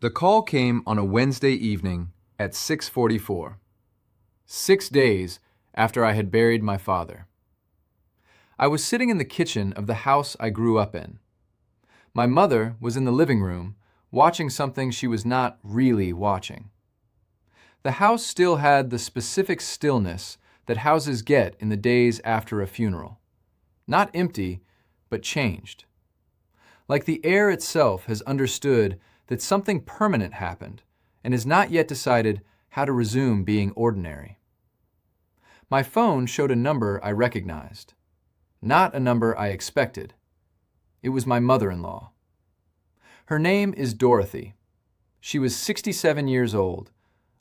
The call came on a Wednesday evening at 6:44, 6 days after I had buried my father. I was sitting in the kitchen of the house I grew up in. My mother was in the living room, watching something she was not really watching. The house still had the specific stillness that houses get in the days after a funeral. Not empty, but changed. Like the air itself has understood that something permanent happened and has not yet decided how to resume being ordinary. My phone showed a number I recognized, not a number I expected. It was my mother-in-law. Her name is Dorothy. She was 67 years old,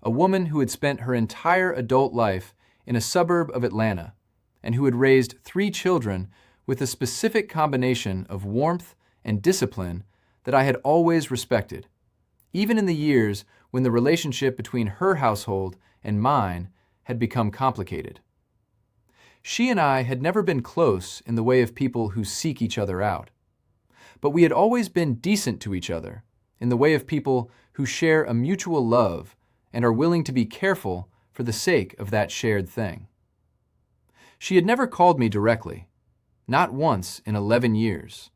a woman who had spent her entire adult life in a suburb of Atlanta and who had raised 3 children with a specific combination of warmth and discipline that I had always respected, even in the years when the relationship between her household and mine had become complicated. She and I had never been close in the way of people who seek each other out, but we had always been decent to each other in the way of people who share a mutual love and are willing to be careful for the sake of that shared thing. She had never called me directly, not once in 11 years.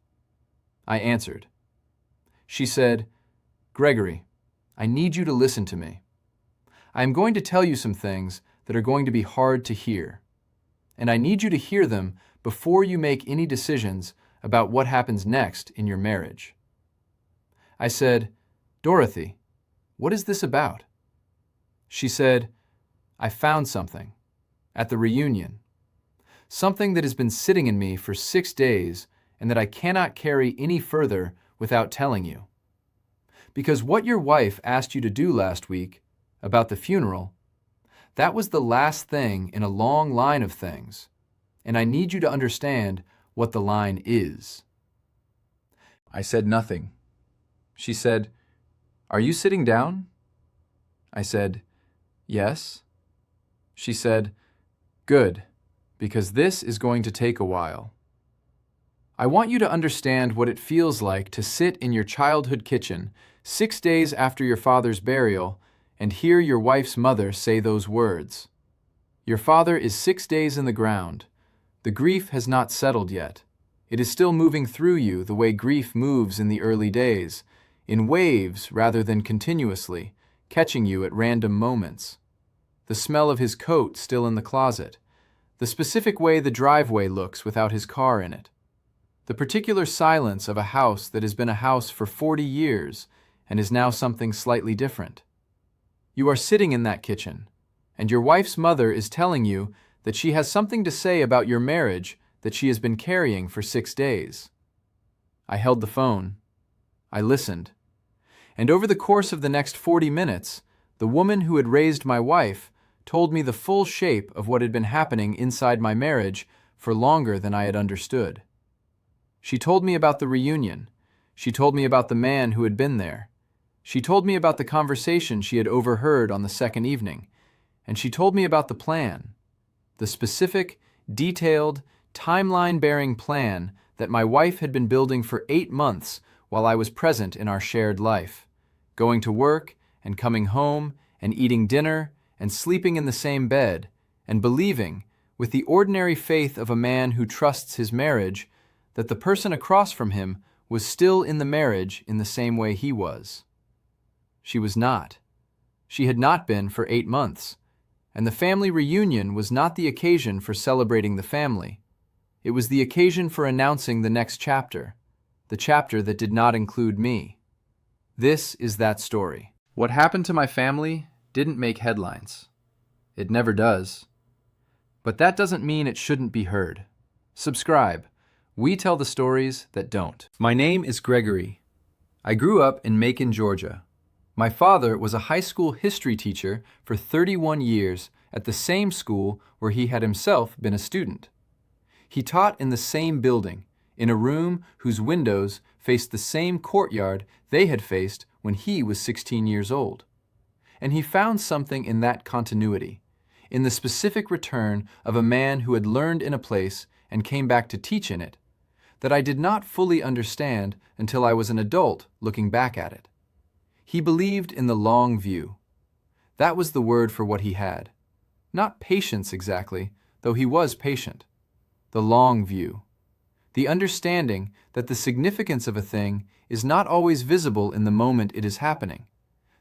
I answered. She said, "Gregory, I need you to listen to me. I am going to tell you some things that are going to be hard to hear, and I need you to hear them before you make any decisions about what happens next in your marriage." I said, "Dorothy, what is this about?" She said, "I found something at the reunion, something that has been sitting in me for 6 days and that I cannot carry any further without telling you. Because what your wife asked you to do last week about the funeral, that was the last thing in a long line of things, and I need you to understand what the line is." I said nothing. She said, "Are you sitting down?" I said, "Yes." She said, "Good, because this is going to take a while. I want you to understand what it feels like to sit in your childhood kitchen 6 days after your father's burial and hear your wife's mother say those words. Your father is 6 days in the ground. The grief has not settled yet. It is still moving through you the way grief moves in the early days, in waves rather than continuously, catching you at random moments. The smell of his coat still in the closet. The specific way the driveway looks without his car in it. The particular silence of a house that has been a house for 40 years and is now something slightly different. You are sitting in that kitchen, and your wife's mother is telling you that she has something to say about your marriage that she has been carrying for 6 days. I held the phone. I listened. And over the course of the next 40 minutes, the woman who had raised my wife told me the full shape of what had been happening inside my marriage for longer than I had understood. She told me about the reunion. She told me about the man who had been there. She told me about the conversation she had overheard on the second evening. And she told me about the plan, the specific, detailed, timeline-bearing plan that my wife had been building for 8 months while I was present in our shared life, going to work and coming home and eating dinner and sleeping in the same bed and believing, with the ordinary faith of a man who trusts his marriage, that the person across from him was still in the marriage in the same way he was. She was not. She had not been for 8 months, and the family reunion was not the occasion for celebrating the family. It was the occasion for announcing the next chapter, the chapter that did not include me. This is that story. What happened to my family didn't make headlines. It never does. But that doesn't mean it shouldn't be heard. Subscribe. We tell the stories that don't. My name is Gregory. I grew up in Macon, Georgia. My father was a high school history teacher for 31 years at the same school where he had himself been a student. He taught in the same building, in a room whose windows faced the same courtyard they had faced when he was 16 years old. And he found something in that continuity, in the specific return of a man who had learned in a place and came back to teach in it, that I did not fully understand until I was an adult looking back at it. He believed in the long view. That was the word for what he had. Not patience exactly, though he was patient. The long view. The understanding that the significance of a thing is not always visible in the moment it is happening.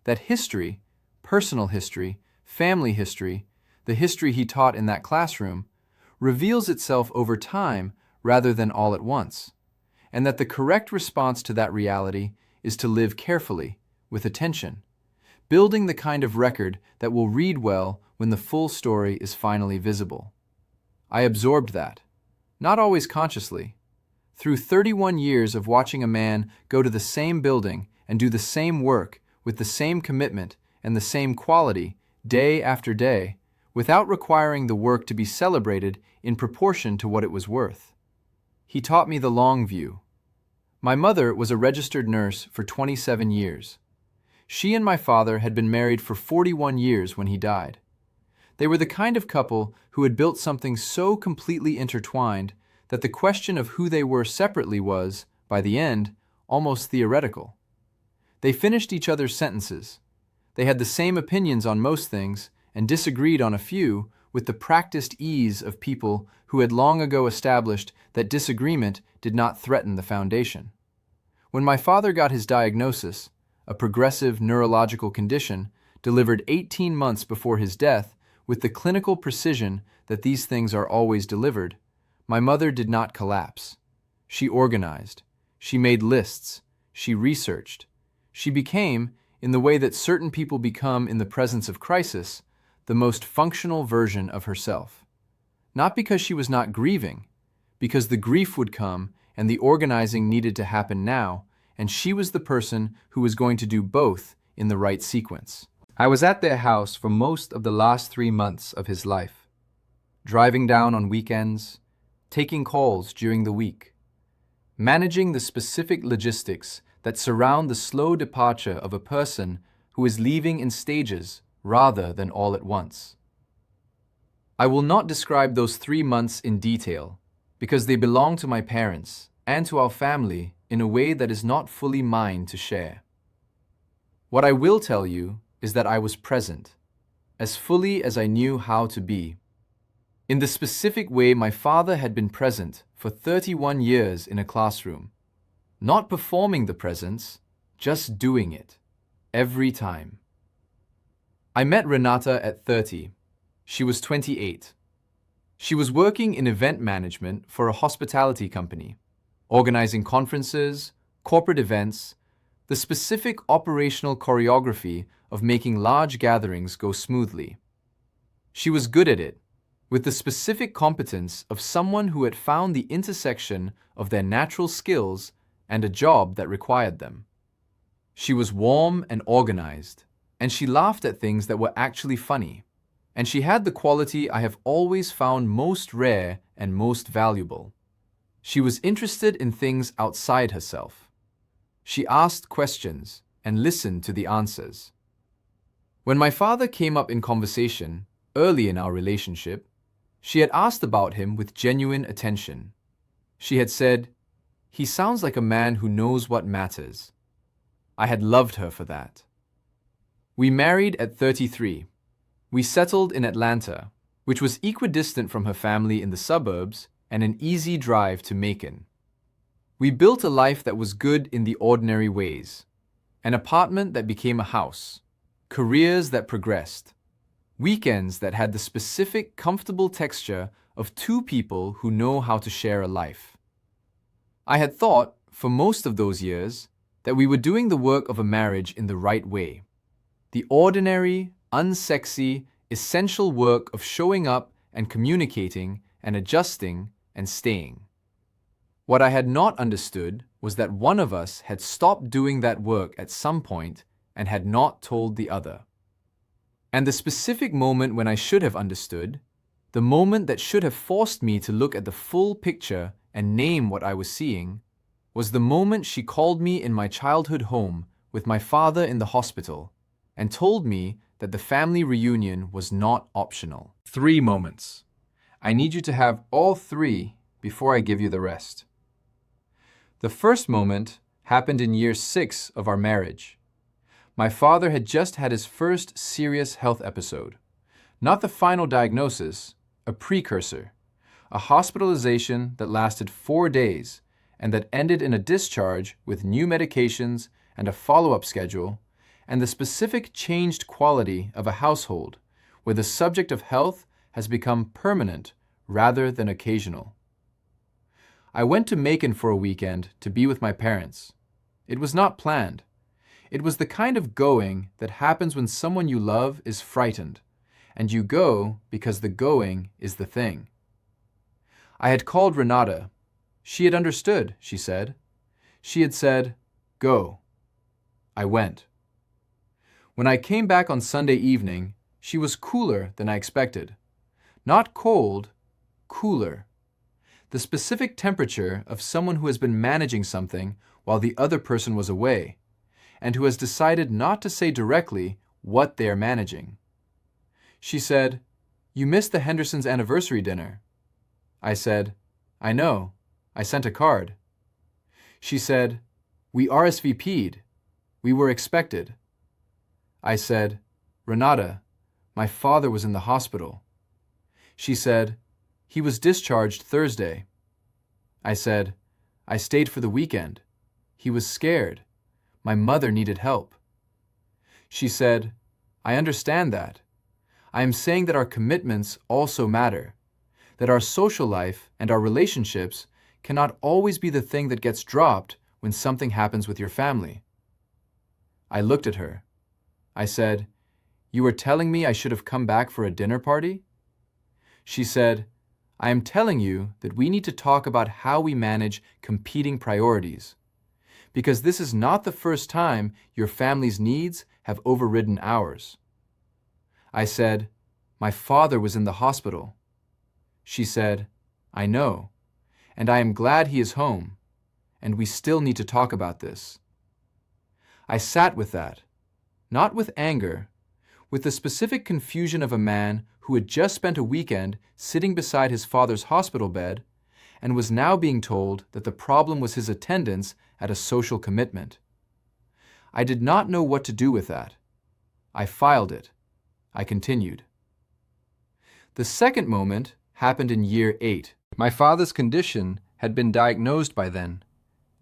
That history, personal history, family history, the history he taught in that classroom, reveals itself over time rather than all at once, and that the correct response to that reality is to live carefully, with attention, building the kind of record that will read well when the full story is finally visible. I absorbed that, not always consciously. Through 31 years of watching a man go to the same building and do the same work with the same commitment and the same quality, day after day, without requiring the work to be celebrated in proportion to what it was worth. He taught me the long view. My mother was a registered nurse for 27 years. She and my father had been married for 41 years when he died. They were the kind of couple who had built something so completely intertwined that the question of who they were separately was, by the end, almost theoretical. They finished each other's sentences. They had the same opinions on most things and disagreed on a few with the practiced ease of people who had long ago established that disagreement did not threaten the foundation. When my father got his diagnosis, a progressive neurological condition, delivered 18 months before his death, with the clinical precision that these things are always delivered, my mother did not collapse. She organized. She made lists. She researched. She became, in the way that certain people become in the presence of crisis, the most functional version of herself. Not because she was not grieving, because the grief would come and the organizing needed to happen now, and she was the person who was going to do both in the right sequence. I was at their house for most of the last 3 months of his life, driving down on weekends, taking calls during the week, managing the specific logistics that surround the slow departure of a person who is leaving in stages rather than all at once. I will not describe those 3 months in detail because they belong to my parents and to our family in a way that is not fully mine to share. What I will tell you is that I was present, as fully as I knew how to be. In the specific way my father had been present for 31 years in a classroom, not performing the presence, just doing it, every time. I met Renata at 30. She was 28. She was working in event management for a hospitality company, organizing conferences, corporate events, the specific operational choreography of making large gatherings go smoothly. She was good at it, with the specific competence of someone who had found the intersection of their natural skills and a job that required them. She was warm and organized, and she laughed at things that were actually funny, and she had the quality I have always found most rare and most valuable. She was interested in things outside herself. She asked questions and listened to the answers. When my father came up in conversation, early in our relationship, she had asked about him with genuine attention. She had said, "He sounds like a man who knows what matters." I had loved her for that. We married at 33. We settled in Atlanta, which was equidistant from her family in the suburbs and an easy drive to Macon. We built a life that was good in the ordinary ways. An apartment that became a house. Careers that progressed. Weekends that had the specific, comfortable texture of two people who know how to share a life. I had thought, for most of those years, that we were doing the work of a marriage in the right way. The ordinary, unsexy, essential work of showing up and communicating and adjusting and staying. What I had not understood was that one of us had stopped doing that work at some point and had not told the other. And the specific moment when I should have understood, the moment that should have forced me to look at the full picture and name what I was seeing, was the moment she called me in my childhood home with my father in the hospital and told me that the family reunion was not optional. 3 moments. I need you to have all 3 before I give you the rest. The first moment happened in year 6 of our marriage. My father had just had his first serious health episode. Not the final diagnosis, a precursor. A hospitalization that lasted 4 days and that ended in a discharge with new medications and a follow-up schedule, and the specific changed quality of a household where the subject of health has become permanent rather than occasional. I went to Macon for a weekend to be with my parents. It was not planned. It was the kind of going that happens when someone you love is frightened, and you go because the going is the thing. I had called Renata. She had understood, she said. She had said, "Go." I went. When I came back on Sunday evening, she was cooler than I expected. Not cold, cooler. The specific temperature of someone who has been managing something while the other person was away, and who has decided not to say directly what they are managing. She said, "You missed the Hendersons' anniversary dinner." I said, "I know. I sent a card." She said, "We RSVP'd. We were expected." I said, "Renata, my father was in the hospital." She said, "He was discharged Thursday." I said, "I stayed for the weekend. He was scared. My mother needed help." She said, "I understand that. I am saying that our commitments also matter, that our social life and our relationships cannot always be the thing that gets dropped when something happens with your family." I looked at her. I said, "You are telling me I should have come back for a dinner party?" She said, "I am telling you that we need to talk about how we manage competing priorities, because this is not the first time your family's needs have overridden ours." I said, "My father was in the hospital." She said, "I know, and I am glad he is home, and we still need to talk about this." I sat with that, not with anger, with the specific confusion of a man who had just spent a weekend sitting beside his father's hospital bed and was now being told that the problem was his attendance at a social commitment. I did not know what to do with that. I filed it. I continued. The second moment happened in year 8. My father's condition had been diagnosed by then,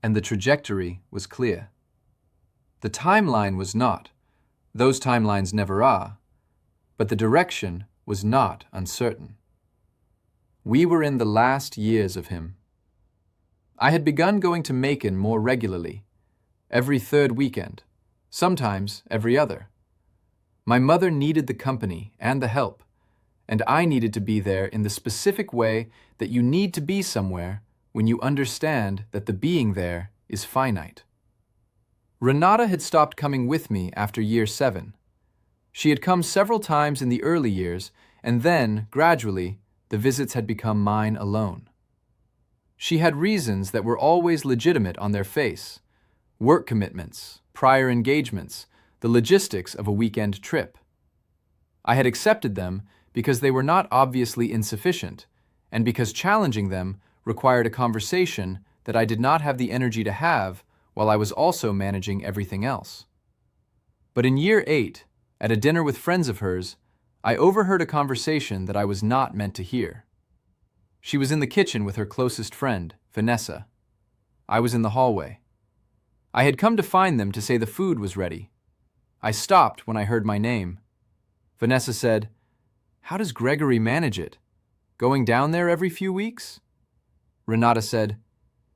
and the trajectory was clear. The timeline was not. Those timelines never are. But the direction was not uncertain. We were in the last years of him. I had begun going to Macon more regularly, every third weekend, sometimes every other. My mother needed the company and the help, and I needed to be there in the specific way that you need to be somewhere when you understand that the being there is finite. Renata had stopped coming with me after year 7. She had come several times in the early years, and then, gradually, the visits had become mine alone. She had reasons that were always legitimate on their face: work commitments, prior engagements, the logistics of a weekend trip. I had accepted them because they were not obviously insufficient, and because challenging them required a conversation that I did not have the energy to have while I was also managing everything else. But in year 8, at a dinner with friends of hers, I overheard a conversation that I was not meant to hear. She was in the kitchen with her closest friend, Vanessa. I was in the hallway. I had come to find them to say the food was ready. I stopped when I heard my name. Vanessa said, "How does Gregory manage it? Going down there every few weeks?" Renata said,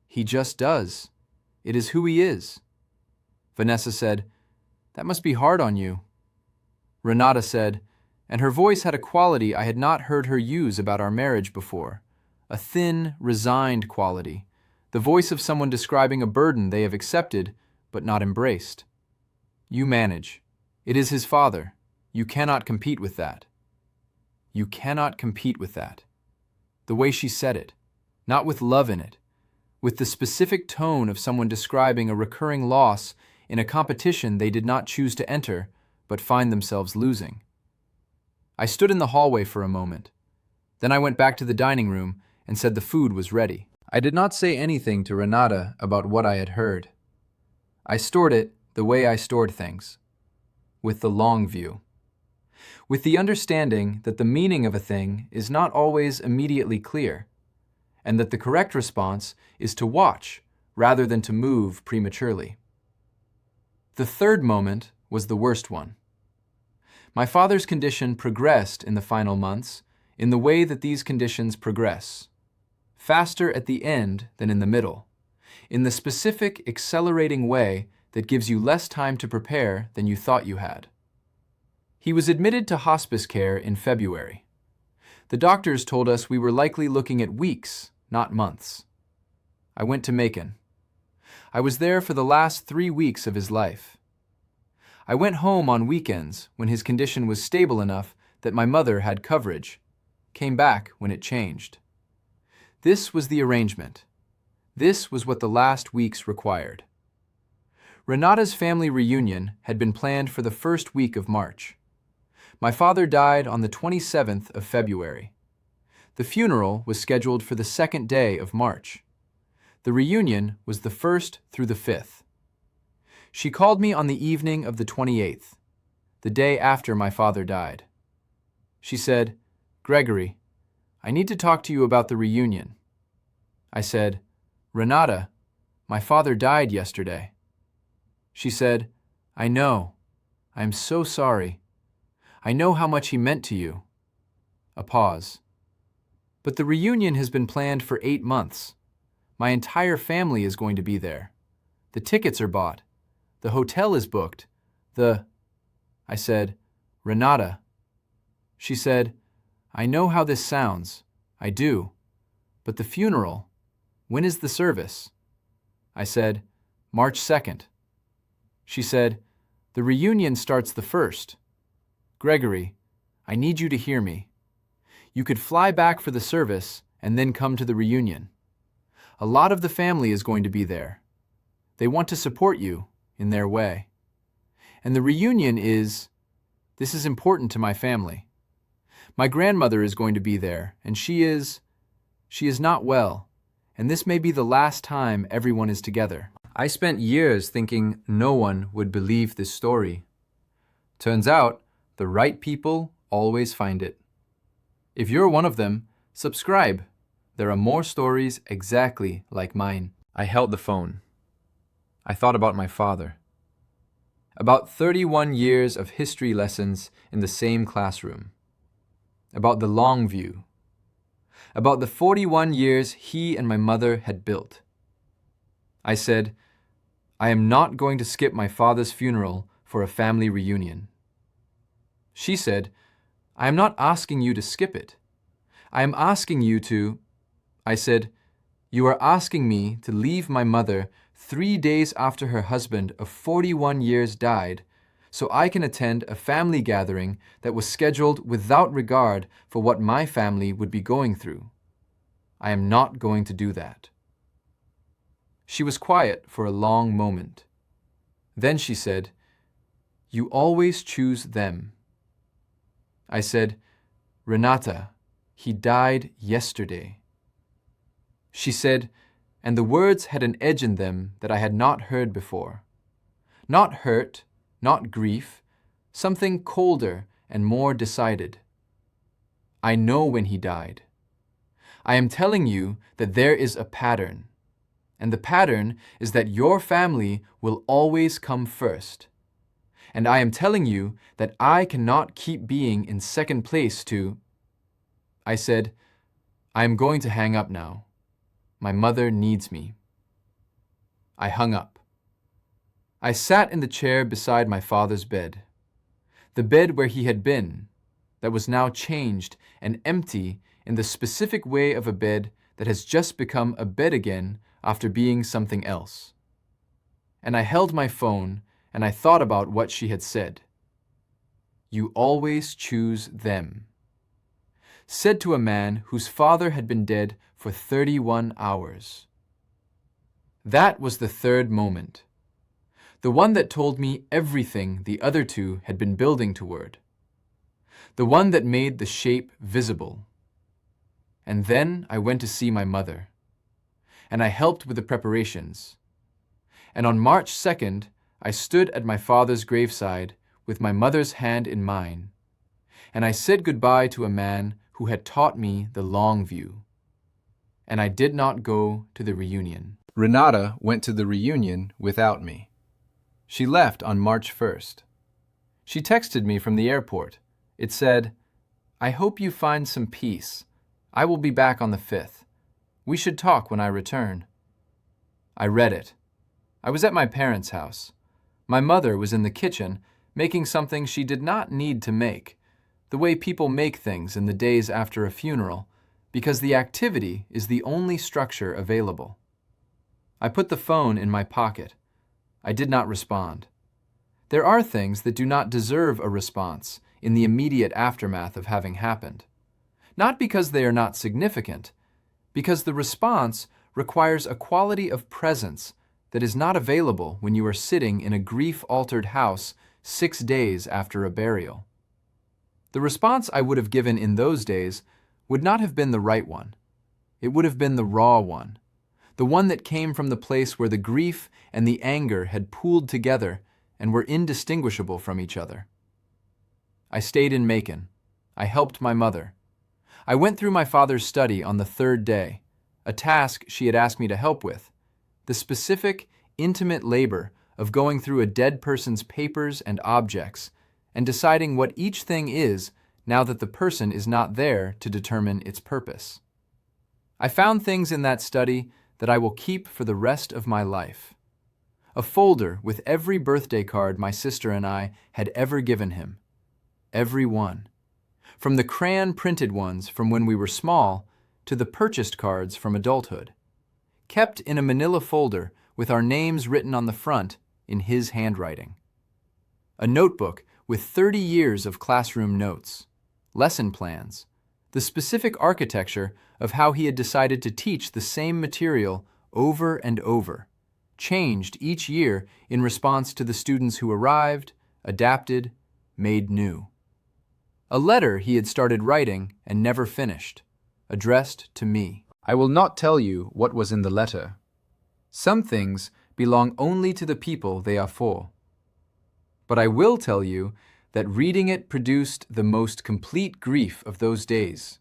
"He just does. It is who he is." Vanessa said, "That must be hard on you." Renata said, and her voice had a quality I had not heard her use about our marriage before, a thin, resigned quality, the voice of someone describing a burden they have accepted but not embraced. "You manage. It is his father. You cannot compete with that." You cannot compete with that. The way she said it, not with love in it, with the specific tone of someone describing a recurring loss in a competition they did not choose to enter but find themselves losing. I stood in the hallway for a moment. Then I went back to the dining room and said the food was ready. I did not say anything to Renata about what I had heard. I stored it the way I stored things, with the long view, with the understanding that the meaning of a thing is not always immediately clear, and that the correct response is to watch rather than to move prematurely. The third moment was the worst one. My father's condition progressed in the final months in the way that these conditions progress, faster at the end than in the middle, in the specific accelerating way that gives you less time to prepare than you thought you had. He was admitted to hospice care in February. The doctors told us we were likely looking at weeks, not months. I went to Macon. I was there for the last 3 weeks of his life. I went home on weekends when his condition was stable enough that my mother had coverage, came back when it changed. This was the arrangement. This was what the last weeks required. Renata's family reunion had been planned for the first week of March. My father died on the 27th of February. The funeral was scheduled for the second day of March. The reunion was the 1st through the 5th. She called me on the evening of the 28th, the day after my father died. She said, "Gregory, I need to talk to you about the reunion." I said, "Renata, my father died yesterday." She said, "I know. I am so sorry. I know how much he meant to you." A pause. "But the reunion has been planned for 8 months. My entire family is going to be there. The tickets are bought. The hotel is booked. I said, "Renata." She said, "I know how this sounds. I do. But the funeral, when is the service?" I said, "March 2nd. She said, "The reunion starts the 1st. Gregory, I need you to hear me. You could fly back for the service and then come to the reunion. A lot of the family is going to be there. They want to support you in their way. And the reunion this is important to my family. My grandmother is going to be there, and she is not well, and this may be the last time everyone is together." I spent years thinking no one would believe this story. Turns out, the right people always find it. If you're one of them, subscribe. There are more stories exactly like mine. I held the phone. I thought about my father. About 31 years of history lessons in the same classroom. About the long view. About the 41 years he and my mother had built. I said, "I am not going to skip my father's funeral for a family reunion." She said, "I am not asking you to skip it. I am asking you to..." I said, "You are asking me to leave my mother 3 days after her husband of 41 years died so I can attend a family gathering that was scheduled without regard for what my family would be going through. I am not going to do that." She was quiet for a long moment. Then she said, "You always choose them." I said, "Renata, he died yesterday." She said, and the words had an edge in them that I had not heard before. Not hurt, not grief, something colder and more decided. "I know when he died. I am telling you that there is a pattern. And the pattern is that your family will always come first. And I am telling you that I cannot keep being in second place to..." I said, "I am going to hang up now. My mother needs me." I hung up. I sat in the chair beside my father's bed. The bed where he had been, that was now changed and empty in the specific way of a bed that has just become a bed again after being something else. And I held my phone and I thought about what she had said. You always choose them. Said to a man whose father had been dead for 31 hours. That was the third moment. The one that told me everything the other two had been building toward. The one that made the shape visible. And then I went to see my mother. And I helped with the preparations. And on March 2nd, I stood at my father's graveside with my mother's hand in mine, and I said goodbye to a man who had taught me the long view. And I did not go to the reunion. Renata went to the reunion without me. She left on March 1st. She texted me from the airport. It said, "I hope you find some peace. I will be back on the 5th. We should talk when I return." I read it. I was at my parents' house. My mother was in the kitchen making something she did not need to make, the way people make things in the days after a funeral, because the activity is the only structure available. I put the phone in my pocket. I did not respond. There are things that do not deserve a response in the immediate aftermath of having happened. Not because they are not significant, because the response requires a quality of presence that is not available when you are sitting in a grief-altered house 6 days after a burial. The response I would have given in those days would not have been the right one. It would have been the raw one, the one that came from the place where the grief and the anger had pooled together and were indistinguishable from each other. I stayed in Macon. I helped my mother. I went through my father's study on the 3rd day, a task she had asked me to help with, the specific, intimate labor of going through a dead person's papers and objects and deciding what each thing is now that the person is not there to determine its purpose. I found things in that study that I will keep for the rest of my life. A folder with every birthday card my sister and I had ever given him. Every one. From the crayon-printed ones from when we were small to the purchased cards from adulthood. Kept in a manila folder with our names written on the front in his handwriting. A notebook with 30 years of classroom notes, lesson plans, the specific architecture of how he had decided to teach the same material over and over, changed each year in response to the students who arrived, adapted, made new. A letter he had started writing and never finished, addressed to me. I will not tell you what was in the letter. Some things belong only to the people they are for. But I will tell you that reading it produced the most complete grief of those days.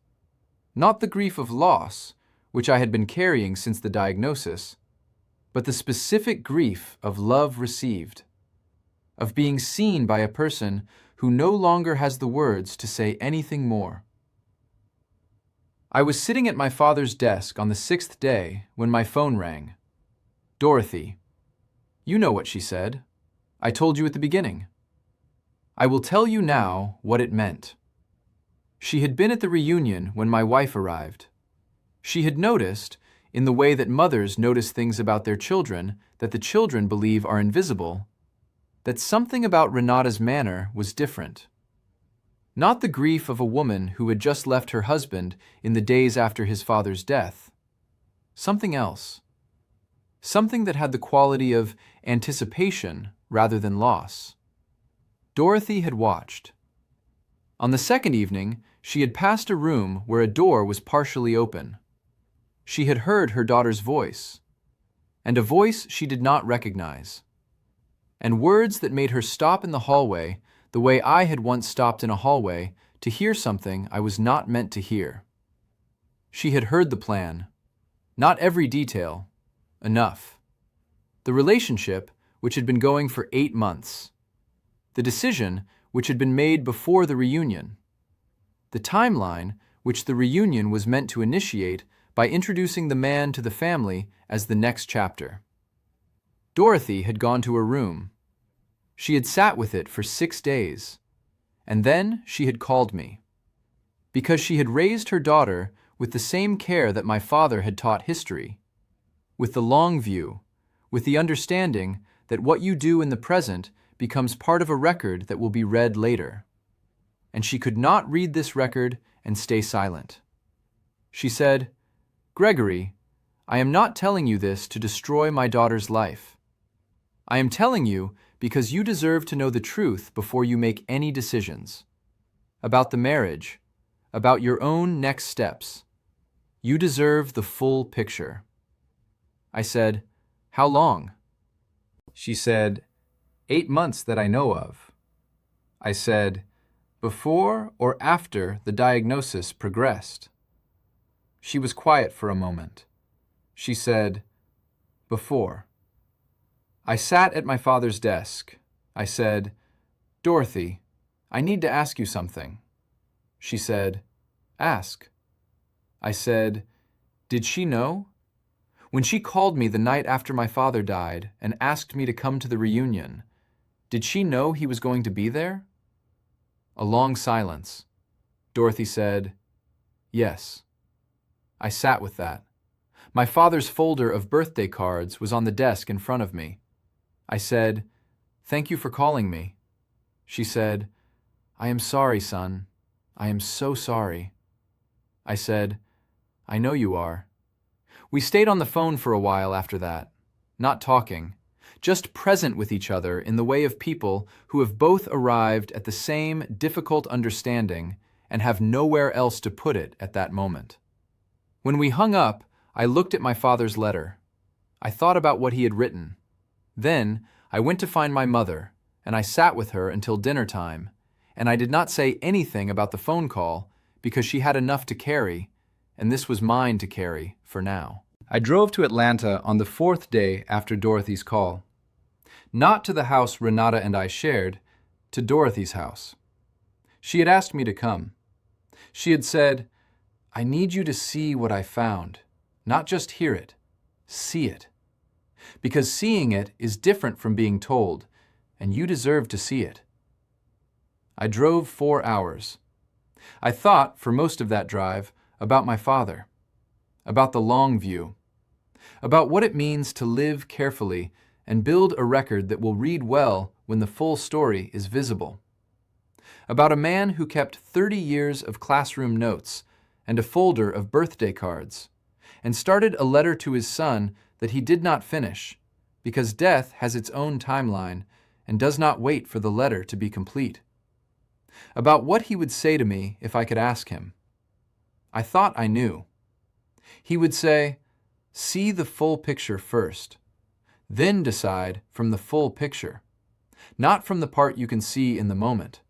Not the grief of loss, which I had been carrying since the diagnosis, but the specific grief of love received, of being seen by a person who no longer has the words to say anything more. I was sitting at my father's desk on the 6th day when my phone rang. Dorothy. You know what she said. I told you at the beginning. I will tell you now what it meant. She had been at the reunion when my wife arrived. She had noticed, in the way that mothers notice things about their children that the children believe are invisible, that something about Renata's manner was different. Not the grief of a woman who had just left her husband in the days after his father's death. Something else. Something that had the quality of anticipation rather than loss. Dorothy had watched. On the second evening, she had passed a room where a door was partially open. She had heard her daughter's voice, and a voice she did not recognize, and words that made her stop in the hallway the way I had once stopped in a hallway to hear something I was not meant to hear. She had heard the plan. Not every detail. Enough. The relationship, which had been going for 8 months. The decision, which had been made before the reunion. The timeline, which the reunion was meant to initiate by introducing the man to the family as the next chapter. Dorothy had gone to her room. She had sat with it for 6 days, and then she had called me. Because she had raised her daughter with the same care that my father had taught history, with the long view, with the understanding that what you do in the present becomes part of a record that will be read later. And she could not read this record and stay silent. She said, "Gregory, I am not telling you this to destroy my daughter's life. I am telling you because you deserve to know the truth before you make any decisions. About the marriage, about your own next steps. You deserve the full picture." I said, "How long?" She said, 8 months that I know of. I said, "Before or after the diagnosis progressed?" She was quiet for a moment. She said, "Before." I sat at my father's desk. I said, "Dorothy, I need to ask you something." She said, "Ask." I said, "Did she know? When she called me the night after my father died and asked me to come to the reunion, did she know he was going to be there?" A long silence. Dorothy said, "Yes." I sat with that. My father's folder of birthday cards was on the desk in front of me. I said, "Thank you for calling me." She said, "I am sorry, son. I am so sorry." I said, "I know you are." We stayed on the phone for a while after that, not talking, just present with each other in the way of people who have both arrived at the same difficult understanding and have nowhere else to put it at that moment. When we hung up, I looked at my father's letter. I thought about what he had written. Then I went to find my mother, and I sat with her until dinner time, and I did not say anything about the phone call because she had enough to carry, and this was mine to carry for now. I drove to Atlanta on the 4th day after Dorothy's call. Not to the house Renata and I shared, to Dorothy's house. She had asked me to come. She had said, "I need you to see what I found, not just hear it, see it. Because seeing it is different from being told, and you deserve to see it." I drove 4 hours. I thought, for most of that drive, about my father, about the long view, about what it means to live carefully and build a record that will read well when the full story is visible, about a man who kept 30 years of classroom notes and a folder of birthday cards, and started a letter to his son that he did not finish, because death has its own timeline and does not wait for the letter to be complete. About what he would say to me if I could ask him. I thought I knew. He would say, "See the full picture first, then decide from the full picture, not from the part you can see in the moment,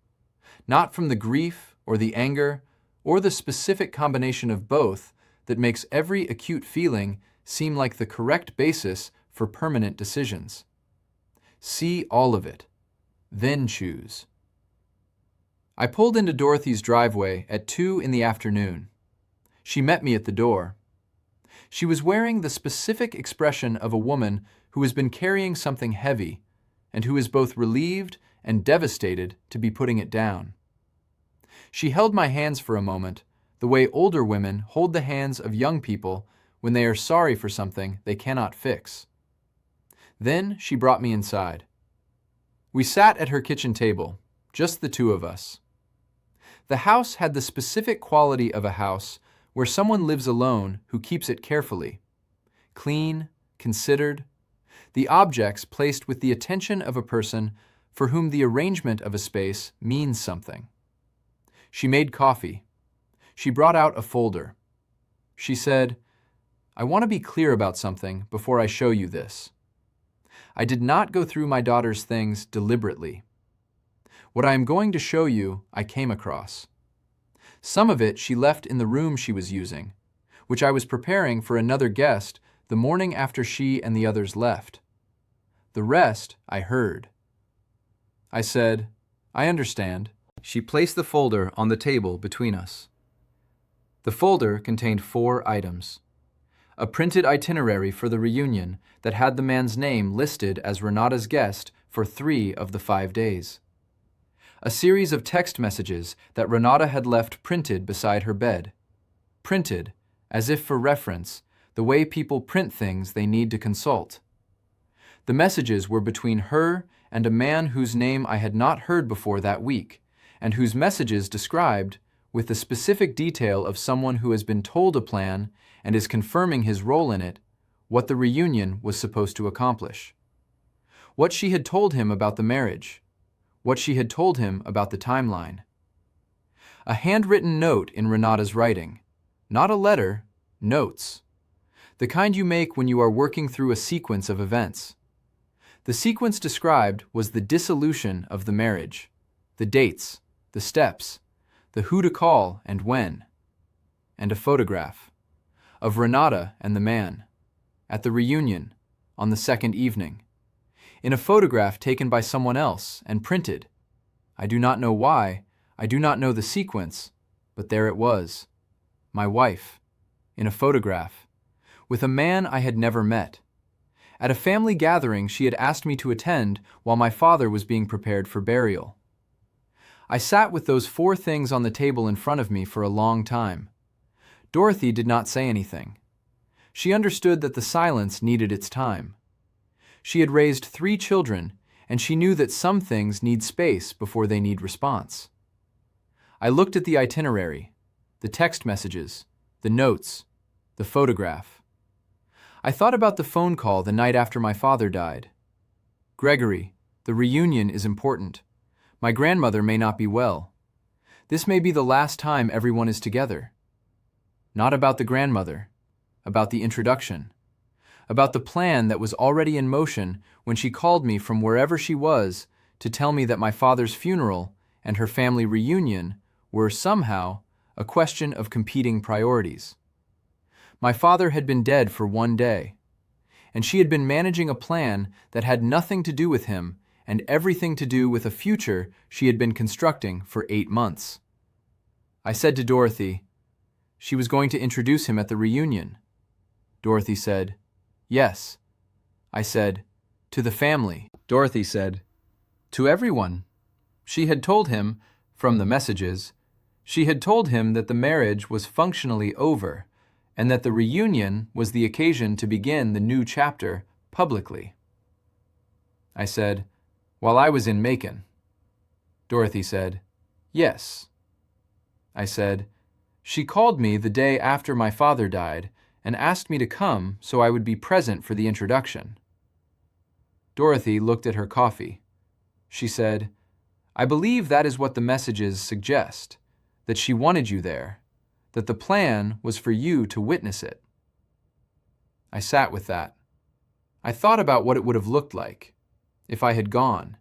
not from the grief or the anger or the specific combination of both that makes every acute feeling seem like the correct basis for permanent decisions. See all of it, then choose." I pulled into Dorothy's driveway at 2 in the afternoon. She met me at the door. She was wearing the specific expression of a woman who has been carrying something heavy and who is both relieved and devastated to be putting it down. She held my hands for a moment, the way older women hold the hands of young people when they are sorry for something they cannot fix. Then she brought me inside. We sat at her kitchen table, just the two of us. The house had the specific quality of a house where someone lives alone who keeps it carefully. Clean, considered, the objects placed with the attention of a person for whom the arrangement of a space means something. She made coffee. She brought out a folder. She said, "I want to be clear about something before I show you this. I did not go through my daughter's things deliberately. What I am going to show you, I came across. Some of it she left in the room she was using, which I was preparing for another guest the morning after she and the others left. The rest I heard." I said, "I understand." She placed the folder on the table between us. The folder contained 4 items. A printed itinerary for the reunion that had the man's name listed as Renata's guest for 3 of the 5 days. A series of text messages that Renata had left printed beside her bed. Printed, as if for reference, the way people print things they need to consult. The messages were between her and a man whose name I had not heard before that week, and whose messages described, with the specific detail of someone who has been told a plan and is confirming his role in it, what the reunion was supposed to accomplish. What she had told him about the marriage. What she had told him about the timeline. A handwritten note in Renata's writing. Not a letter, notes. The kind you make when you are working through a sequence of events. The sequence described was the dissolution of the marriage. the dates, the steps, the who to call and when, and a photograph of Renata and the man at the reunion on the second evening, in a photograph taken by someone else and printed. I do not know why, I do not know the sequence, but there it was, my wife, in a photograph, with a man I had never met. At a family gathering she had asked me to attend while my father was being prepared for burial. I sat with those 4 things on the table in front of me for a long time. Dorothy did not say anything. She understood that the silence needed its time. She had raised 3 children, and she knew that some things need space before they need response. I looked at the itinerary, the text messages, the notes, the photograph. I thought about the phone call the night after my father died. Gregory, the reunion is important. My grandmother may not be well. This may be the last time everyone is together. Not about the grandmother, about the introduction, about the plan that was already in motion when she called me from wherever she was to tell me that my father's funeral and her family reunion were somehow a question of competing priorities. My father had been dead for 1 day, and she had been managing a plan that had nothing to do with him and everything to do with a future she had been constructing for 8 months. I said to Dorothy, she was going to introduce him at the reunion. Dorothy said, yes. I said, to the family. Dorothy said, to everyone. She had told him, from the messages, she had told him that the marriage was functionally over and that the reunion was the occasion to begin the new chapter publicly. I said, while I was in Macon. Dorothy said, yes. I said, she called me the day after my father died and asked me to come so I would be present for the introduction. Dorothy looked at her coffee. She said, I believe that is what the messages suggest, that she wanted you there, that the plan was for you to witness it. I sat with that. I thought about what it would have looked like if I had gone,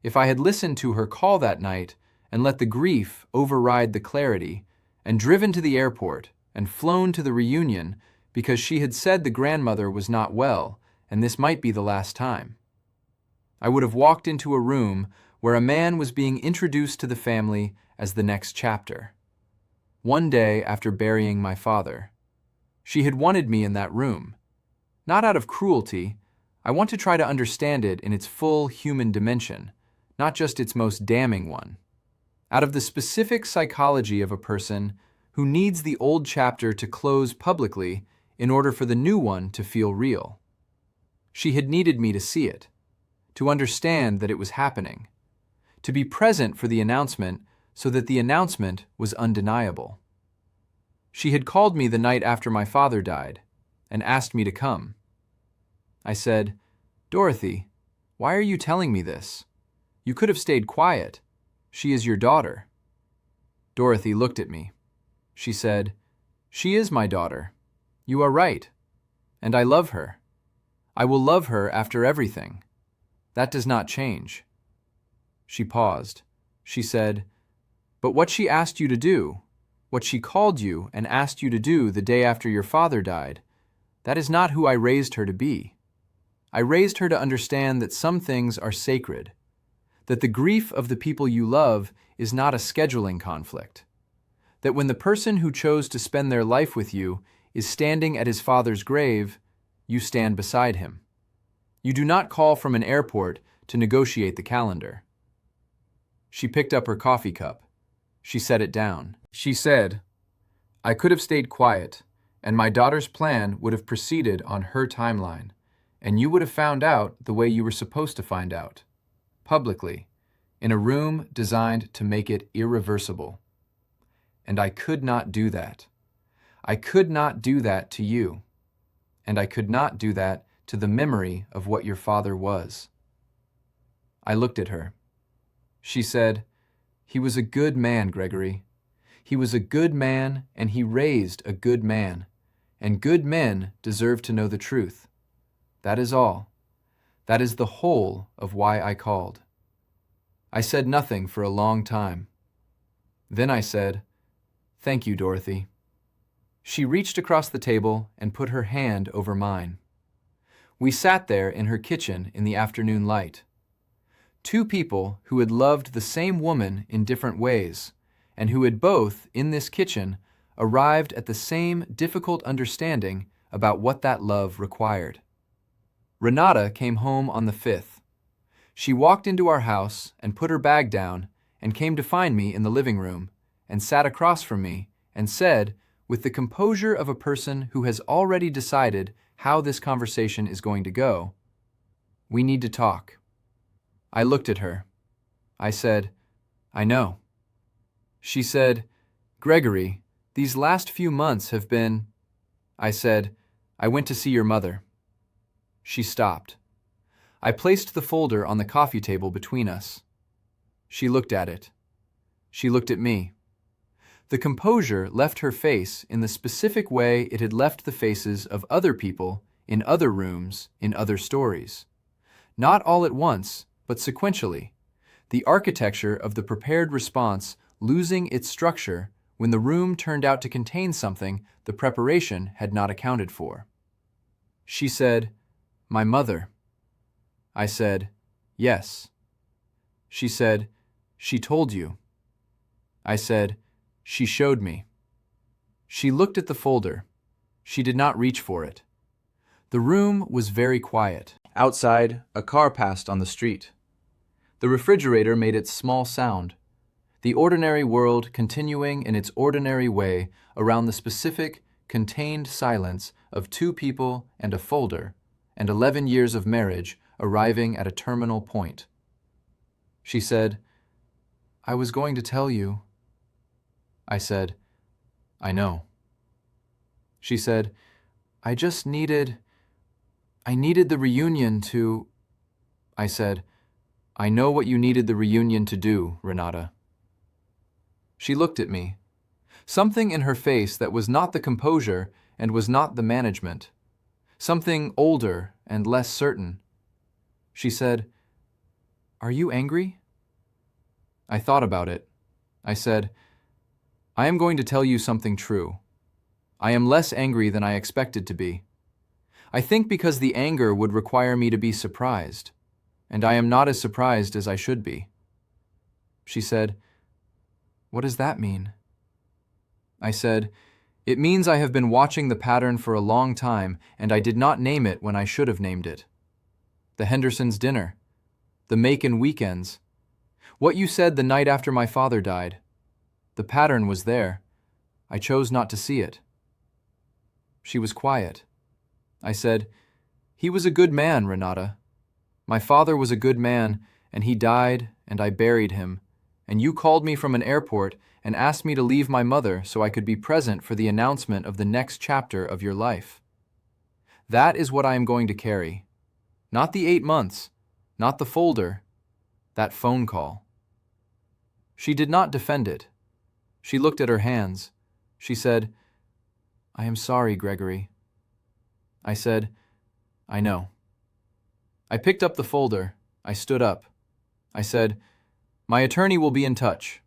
if I had listened to her call that night and let the grief override the clarity and driven to the airport and flown to the reunion because she had said the grandmother was not well and this might be the last time. I would have walked into a room where a man was being introduced to the family as the next chapter. 1 day after burying my father. She had wanted me in that room. Not out of cruelty. I want to try to understand it in its full human dimension, not just its most damning one. Out of the specific psychology of a person who needs the old chapter to close publicly in order for the new one to feel real. She had needed me to see it, to understand that it was happening, to be present for the announcement so that the announcement was undeniable. She had called me the night after my father died and asked me to come. I said, Dorothy, why are you telling me this? You could have stayed quiet. She is your daughter. Dorothy looked at me. She said, she is my daughter. You are right. And I love her. I will love her after everything. That does not change. She paused. She said, but what she asked you to do, what she called you and asked you to do the day after your father died, that is not who I raised her to be. I raised her to understand that some things are sacred, that the grief of the people you love is not a scheduling conflict, that when the person who chose to spend their life with you is standing at his father's grave, you stand beside him. You do not call from an airport to negotiate the calendar. She picked up her coffee cup. She set it down. She said, I could have stayed quiet, and my daughter's plan would have proceeded on her timeline, and you would have found out the way you were supposed to find out, publicly, in a room designed to make it irreversible. And I could not do that. I could not do that to you, and I could not do that to the memory of what your father was. I looked at her. She said, he was a good man, Gregory. He was a good man, and he raised a good man, and good men deserve to know the truth. That is all. That is the whole of why I called. I said nothing for a long time. Then I said, "Thank you, Dorothy." She reached across the table and put her hand over mine. We sat there in her kitchen in the afternoon light. Two people who had loved the same woman in different ways, and who had both, in this kitchen, arrived at the same difficult understanding about what that love required. Renata came home on the 5th. She walked into our house and put her bag down and came to find me in the living room and sat across from me and said, with the composure of a person who has already decided how this conversation is going to go, "We need to talk." I looked at her. I said, "I know." She said, "Gregory, these last few months have been—" I said, "I went to see your mother." She stopped. I placed the folder on the coffee table between us. She looked at it. She looked at me. The composure left her face in the specific way it had left the faces of other people in other rooms, in other stories. Not all at once, but sequentially, the architecture of the prepared response losing its structure when the room turned out to contain something the preparation had not accounted for. She said, "My mother." I said, "Yes." She said, "She told you." I said, "She showed me." She looked at the folder. She did not reach for it. The room was very quiet. Outside, a car passed on the street. The refrigerator made its small sound. The ordinary world continuing in its ordinary way around the specific, contained silence of two people and a folder, and 11 years of marriage arriving at a terminal point. She said, "I was going to tell you." I said, "I know." She said, I needed the reunion to—" I said, "I know what you needed the reunion to do, Renata." She looked at me. Something in her face that was not the composure and was not the management. Something older and less certain. She said, "Are you angry?" I thought about it. I said, "I am going to tell you something true. I am less angry than I expected to be. I think because the anger would require me to be surprised, and I am not as surprised as I should be." She said, "What does that mean?" I said, "It means I have been watching the pattern for a long time, and I did not name it when I should have named it. The Hendersons' dinner, the Macon weekends, what you said the night after my father died. The pattern was there. I chose not to see it." She was quiet. I said, "He was a good man, Renata. My father was a good man, and he died, and I buried him, and you called me from an airport and asked me to leave my mother so I could be present for the announcement of the next chapter of your life. That is what I am going to carry. Not the 8 months, not the folder, that phone call." She did not defend it. She looked at her hands. She said, "I am sorry, Gregory." I said, "I know." I picked up the folder. I stood up. I said, "My attorney will be in touch."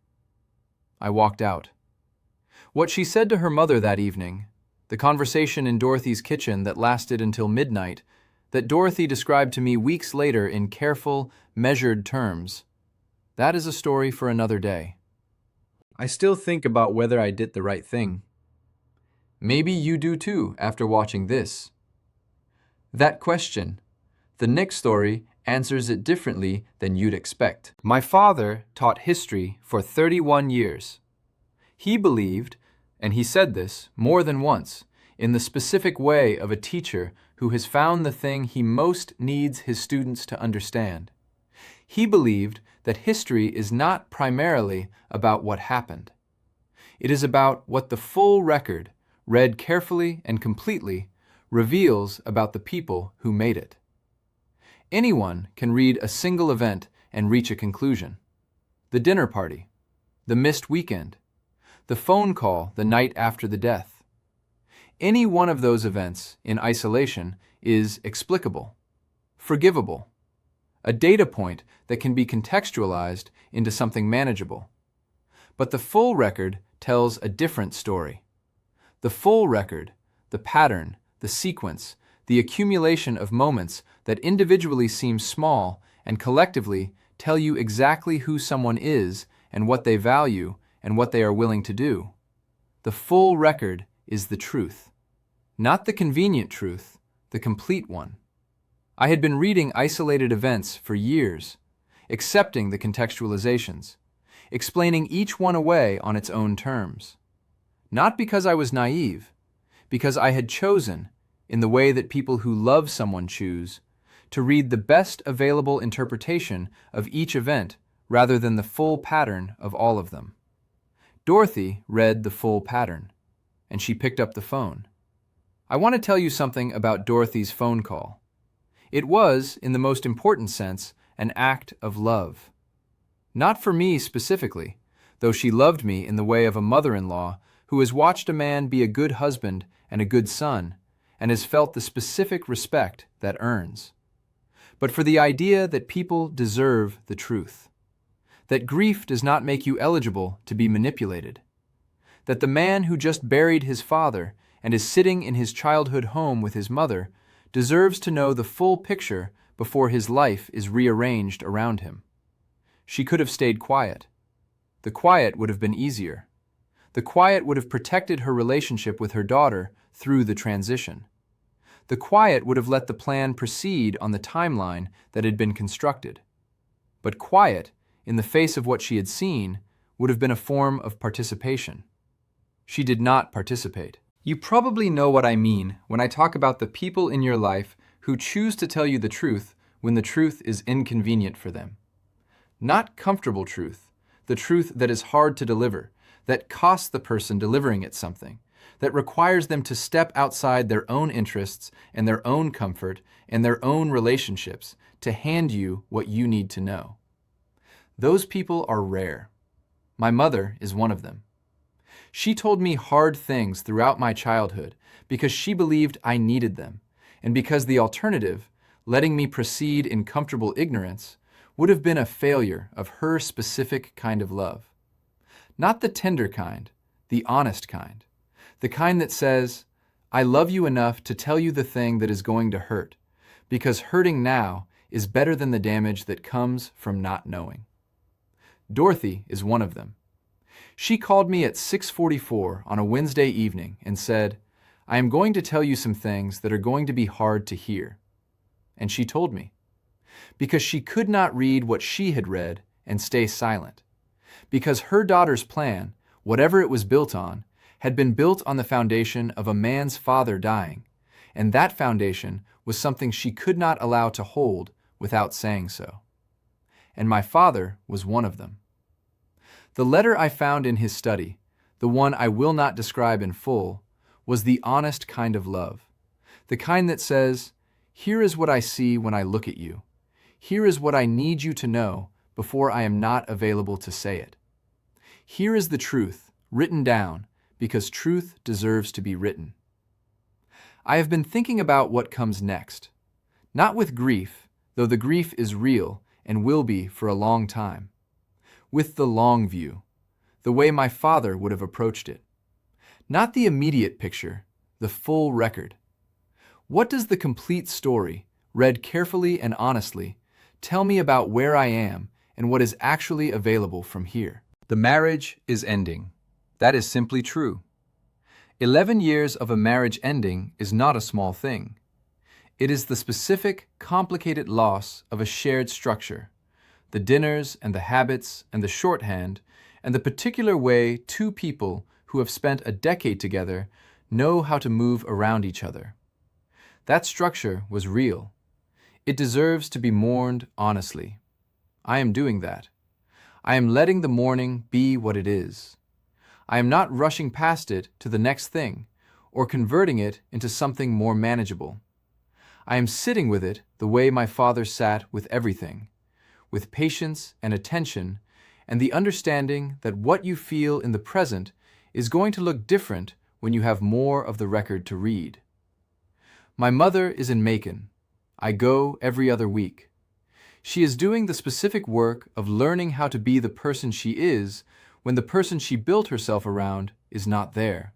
I walked out. What she said to her mother that evening, the conversation in Dorothy's kitchen that lasted until midnight, that Dorothy described to me weeks later in careful, measured terms, that is a story for another day. I still think about whether I did the right thing. Maybe you do too after watching this. That question, the next story answers it differently than you'd expect. My father taught history for 31 years. He believed, and he said this more than once, in the specific way of a teacher who has found the thing he most needs his students to understand. He believed that history is not primarily about what happened. It is about what the full record, read carefully and completely, reveals about the people who made it. Anyone can read a single event and reach a conclusion. The dinner party, the missed weekend, the phone call the night after the death. Any one of those events in isolation is explicable, forgivable. a data point that can be contextualized into something manageable. But the full record tells a different story. The full record, the pattern, the sequence, the accumulation of moments that individually seem small and collectively tell you exactly who someone is and what they value and what they are willing to do. The full record is the truth. Not the convenient truth, the complete one. I had been reading isolated events for years, accepting the contextualizations, explaining each one away on its own terms. Not because I was naive, because I had chosen, in the way that people who love someone choose, to read the best available interpretation of each event rather than the full pattern of all of them. Dorothy read the full pattern, and she picked up the phone. I want to tell you something about Dorothy's phone call. It was, in the most important sense, an act of love. Not for me specifically, though she loved me in the way of a mother-in-law who has watched a man be a good husband and a good son, and has felt the specific respect that earns. But for the idea that people deserve the truth. That grief does not make you eligible to be manipulated. That the man who just buried his father and is sitting in his childhood home with his mother deserves to know the full picture before his life is rearranged around him. She could have stayed quiet. The quiet would have been easier. The quiet would have protected her relationship with her daughter through the transition. The quiet would have let the plan proceed on the timeline that had been constructed. But quiet, in the face of what she had seen, would have been a form of participation. She did not participate. You probably know what I mean when I talk about the people in your life who choose to tell you the truth when the truth is inconvenient for them. Not comfortable truth, the truth that is hard to deliver, that costs the person delivering it something, that requires them to step outside their own interests and their own comfort and their own relationships to hand you what you need to know. Those people are rare. My mother is one of them. She told me hard things throughout my childhood because she believed I needed them, and because the alternative, letting me proceed in comfortable ignorance, would have been a failure of her specific kind of love. Not the tender kind, the honest kind. The kind that says, I love you enough to tell you the thing that is going to hurt, because hurting now is better than the damage that comes from not knowing. Dorothy is one of them. She called me at 6:44 on a Wednesday evening and said, I am going to tell you some things that are going to be hard to hear. And she told me. Because she could not read what she had read and stay silent. Because her daughter's plan, whatever it was built on, had been built on the foundation of a man's father dying, and that foundation was something she could not allow to hold without saying so. And my father was one of them. The letter I found in his study, the one I will not describe in full, was the honest kind of love, the kind that says, here is what I see when I look at you. Here is what I need you to know before I am not available to say it. Here is the truth, written down, because truth deserves to be written. I have been thinking about what comes next, not with grief, though the grief is real and will be for a long time, with the long view, the way my father would have approached it. Not the immediate picture, the full record. What does the complete story, read carefully and honestly, tell me about where I am and what is actually available from here? The marriage is ending. That is simply true. 11 years of a marriage ending is not a small thing. It is the specific, complicated loss of a shared structure, the dinners and the habits and the shorthand, and the particular way two people who have spent a decade together know how to move around each other. That structure was real. It deserves to be mourned honestly. I am doing that. I am letting the mourning be what it is. I am not rushing past it to the next thing or converting it into something more manageable. I am sitting with it the way my father sat with everything, with patience and attention and the understanding that what you feel in the present is going to look different when you have more of the record to read. My mother is in Macon. I go every other week. She is doing the specific work of learning how to be the person she is when the person she built herself around is not there.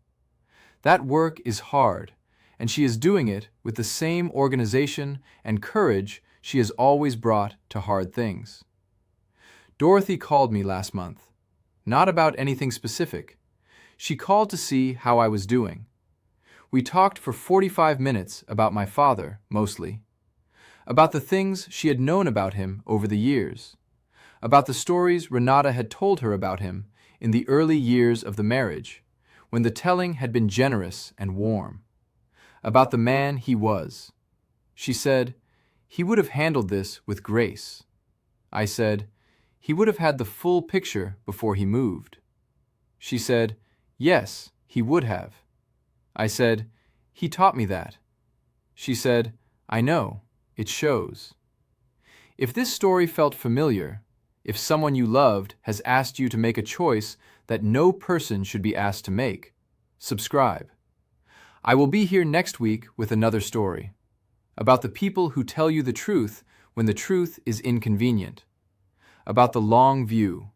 That work is hard, and she is doing it with the same organization and courage she has always brought to hard things. Dorothy called me last month. Not about anything specific. She called to see how I was doing. We talked for 45 minutes about my father, mostly. About the things she had known about him over the years. About the stories Renata had told her about him in the early years of the marriage, when the telling had been generous and warm. About the man he was. She said, he would have handled this with grace. I said, he would have had the full picture before he moved. She said, yes, he would have. I said, he taught me that. She said, I know, it shows. If this story felt familiar, if someone you loved has asked you to make a choice that no person should be asked to make, subscribe. I will be here next week with another story about the people who tell you the truth when the truth is inconvenient, about the long view,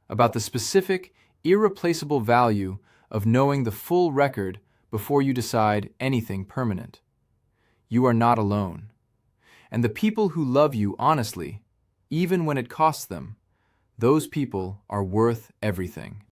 about the specific, irreplaceable value of knowing the full record before you decide anything permanent. You are not alone. And the people who love you honestly, even when it costs them, those people are worth everything.